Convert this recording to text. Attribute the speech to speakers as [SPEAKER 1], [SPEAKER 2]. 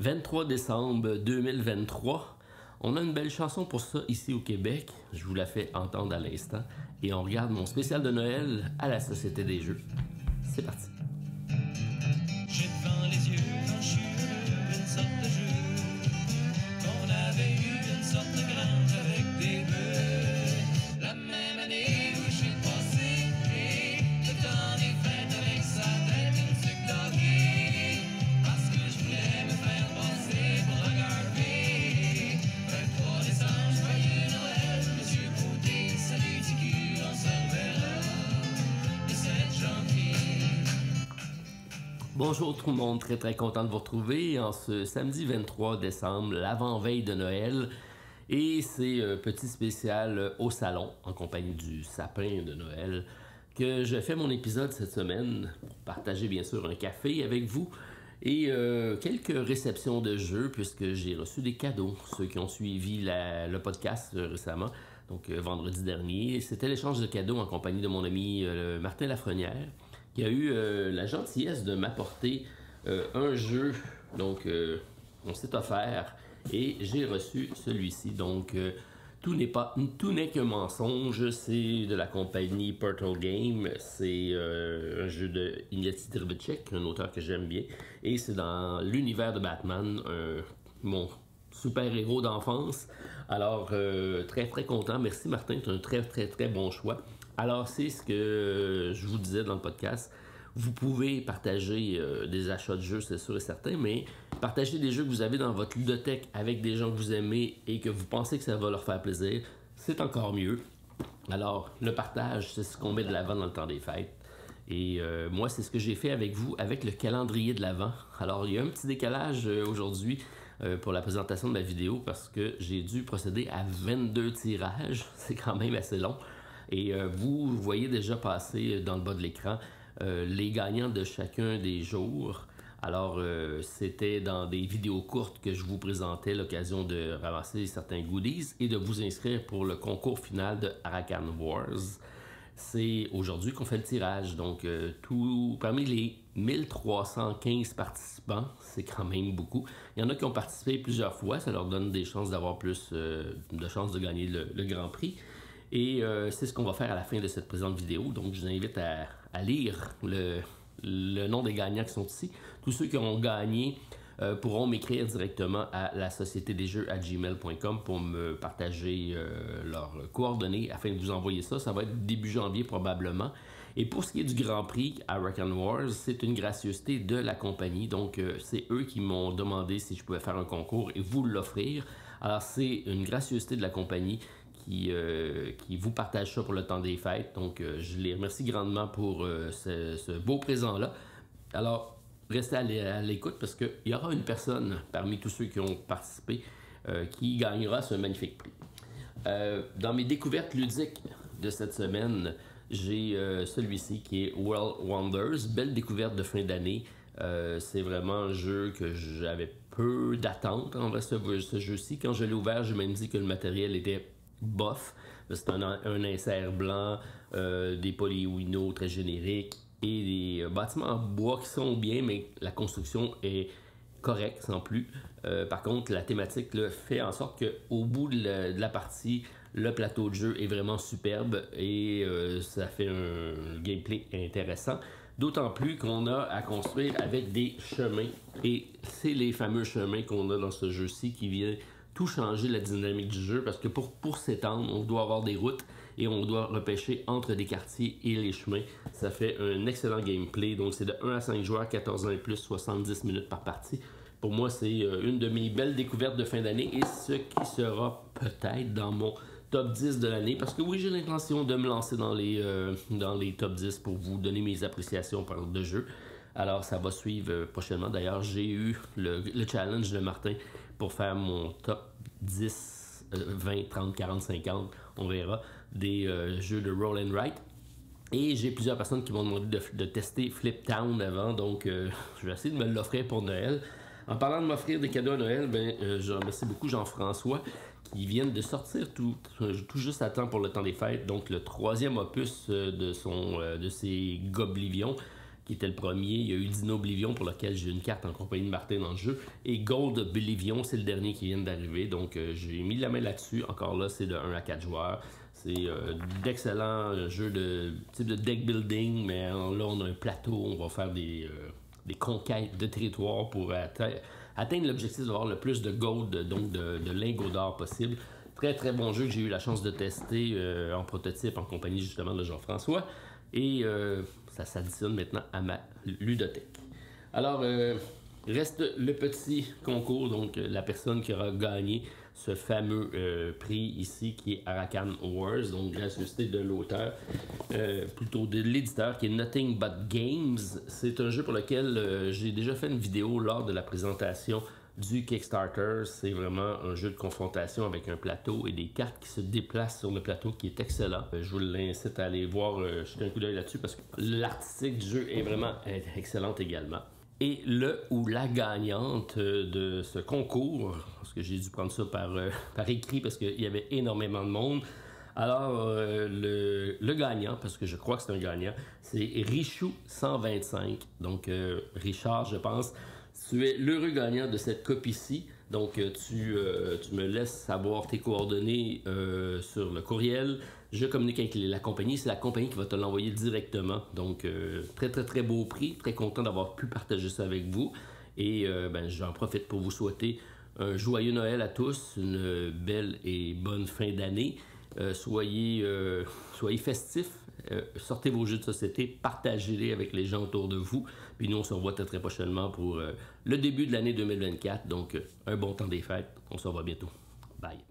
[SPEAKER 1] 23 décembre 2023. On a une belle chanson pour ça ici au Québec. Je vous la fais entendre à l'instant. Et on regarde mon spécial de Noël à la Société des Jeux. C'est parti.
[SPEAKER 2] J'ai devant les yeux quand je suis heureux une sorte de jeu qu'on avait eu une sorte de grange avec des bœufs. La même année où j'ai passé le temps des fêtes avec sa tête une sucre d'hockey parce que je voulais me faire passer pour un garpé. 23 décembre, joyeux Noël, Monsieur Côté, salut TQ, on se reverra le 7 janvier.
[SPEAKER 1] Bonjour tout le monde, très content de vous retrouver en ce samedi 23 décembre, l'avant-veille de Noël. Et c'est un petit spécial au salon, en compagnie du sapin de Noël, que je fais mon épisode cette semaine pour partager bien sûr un café avec vous et quelques réceptions de jeux puisque j'ai reçu des cadeaux. Ceux qui ont suivi le podcast récemment, donc vendredi dernier, c'était l'échange de cadeaux en compagnie de mon ami Martin Lafrenière, qui a eu la gentillesse de m'apporter un jeu, donc on s'est offert et j'ai reçu celui-ci. Donc tout n'est que mensonge, c'est de la compagnie Portal Game, c'est un jeu de Ignacy Trzewiczek, un auteur que j'aime bien, et c'est dans l'univers de Batman, mon super-héros d'enfance. Alors très content, merci Martin, c'est un très bon choix. Alors, c'est ce que je vous disais dans le podcast. Vous pouvez partager des achats de jeux, c'est sûr et certain, mais partager des jeux que vous avez dans votre ludothèque avec des gens que vous aimez et que vous pensez que ça va leur faire plaisir, c'est encore mieux. Alors, le partage, c'est ce qu'on met de l'avant dans le temps des fêtes. Et moi, c'est ce que j'ai fait avec vous, avec le calendrier de l'Avent. Alors, il y a un petit décalage aujourd'hui pour la présentation de ma vidéo parce que j'ai dû procéder à 22 tirages. C'est quand même assez long. Et vous voyez déjà passer dans le bas de l'écran les gagnants de chacun des jours. Alors, c'était dans des vidéos courtes que je vous présentais l'occasion de ramasser certains goodies et de vous inscrire pour le concours final de Arakan Wars. C'est aujourd'hui qu'on fait le tirage. Donc, parmi les 1315 participants, c'est quand même beaucoup. Il y en a qui ont participé plusieurs fois. Ça leur donne des chances d'avoir plus de chances de gagner le Grand Prix. Et c'est ce qu'on va faire à la fin de cette présente vidéo. Donc, je vous invite à lire le nom des gagnants qui sont ici. Tous ceux qui ont gagné pourront m'écrire directement à la société des jeux @gmail.com pour me partager leurs coordonnées afin de vous envoyer ça. Ça va être début janvier probablement. Et pour ce qui est du Grand Prix Arakan Wars, c'est une gracieuseté de la compagnie. Donc, c'est eux qui m'ont demandé si je pouvais faire un concours et vous l'offrir. Alors, c'est une gracieuseté de la compagnie qui vous partage ça pour le temps des fêtes. Donc, je les remercie grandement pour ce beau présent-là. Alors, restez à l'écoute parce qu'il y aura une personne parmi tous ceux qui ont participé qui gagnera ce magnifique prix. Dans mes découvertes ludiques de cette semaine, j'ai celui-ci qui est World Wonders, belle découverte de fin d'année. C'est vraiment un jeu que j'avais peu d'attente envers ce jeu-ci. Quand je l'ai ouvert, j'ai même dit que le matériel était bof. C'est un insert blanc, des polywinos très génériques et des bâtiments en bois qui sont bien, mais la construction est correcte sans plus. Par contre, la thématique là, fait en sorte qu'au bout de la partie, le plateau de jeu est vraiment superbe et ça fait un gameplay intéressant. D'autant plus qu'on a à construire avec des chemins. Et c'est les fameux chemins qu'on a dans ce jeu-ci qui viennent tout changer la dynamique du jeu parce que pour s'étendre, on doit avoir des routes et on doit repêcher entre des quartiers et les chemins. Ça fait un excellent gameplay. Donc c'est de 1 à 5 joueurs, 14 ans et plus, 70 minutes par partie. Pour moi, c'est une de mes belles découvertes de fin d'année et ce qui sera peut-être dans mon top 10 de l'année. Parce que oui, j'ai l'intention de me lancer dans les top 10 pour vous donner mes appréciations de jeu. Alors, ça va suivre prochainement. D'ailleurs, j'ai eu le challenge de Martin pour faire mon top 10, 20, 30, 40, 50, on verra, des jeux de roll and write. Et j'ai plusieurs personnes qui m'ont demandé de tester Flip Town avant, donc je vais essayer de me l'offrir pour Noël. En parlant de m'offrir des cadeaux à Noël, je remercie beaucoup Jean-François qui vient de sortir tout juste à temps pour le temps des fêtes, donc le 3e opus de ses Goblivion, qui était le premier. Il y a eu Dino Oblivion, pour lequel j'ai une carte en compagnie de Martin dans le jeu. Et Gold Oblivion, c'est le dernier qui vient d'arriver. Donc, j'ai mis la main là-dessus. Encore là, c'est de 1 à 4 joueurs. C'est d'excellents jeux de type de deck building, mais là, on a un plateau. On va faire des conquêtes de territoire pour atteindre l'objectif d'avoir le plus de gold, donc de lingots d'or possible. Très très bon jeu que j'ai eu la chance de tester en prototype en compagnie justement de Jean-François. Et ça s'additionne maintenant à ma ludothèque. Alors, reste le petit concours, donc la personne qui aura gagné ce fameux prix ici qui est Arakan Wars, donc gracieuseté de l'auteur, plutôt de l'éditeur qui est Nothing But Games. C'est un jeu pour lequel j'ai déjà fait une vidéo lors de la présentation du Kickstarter. C'est vraiment un jeu de confrontation avec un plateau et des cartes qui se déplacent sur le plateau qui est excellent. Je vous l'incite à aller voir, jeter un coup d'œil là-dessus parce que l'artistique du jeu est vraiment excellente également. Et le ou la gagnante de ce concours, parce que j'ai dû prendre ça par écrit parce qu'il y avait énormément de monde. Alors, le gagnant, parce que je crois que c'est un gagnant, c'est Richou125. Donc, Richard, je pense, tu es l'heureux gagnant de cette copie-ci. Donc, tu me laisses savoir tes coordonnées sur le courriel. Je communique avec la compagnie. C'est la compagnie qui va te l'envoyer directement. Donc, très, très, très beau prix. Très content d'avoir pu partager ça avec vous. Et j'en profite pour vous souhaiter un joyeux Noël à tous, une belle et bonne fin d'année. Soyez festifs. Sortez vos jeux de société, partagez-les avec les gens autour de vous. Puis nous, on se revoit très, très prochainement pour le début de l'année 2024. Donc, un bon temps des fêtes. On se revoit bientôt. Bye.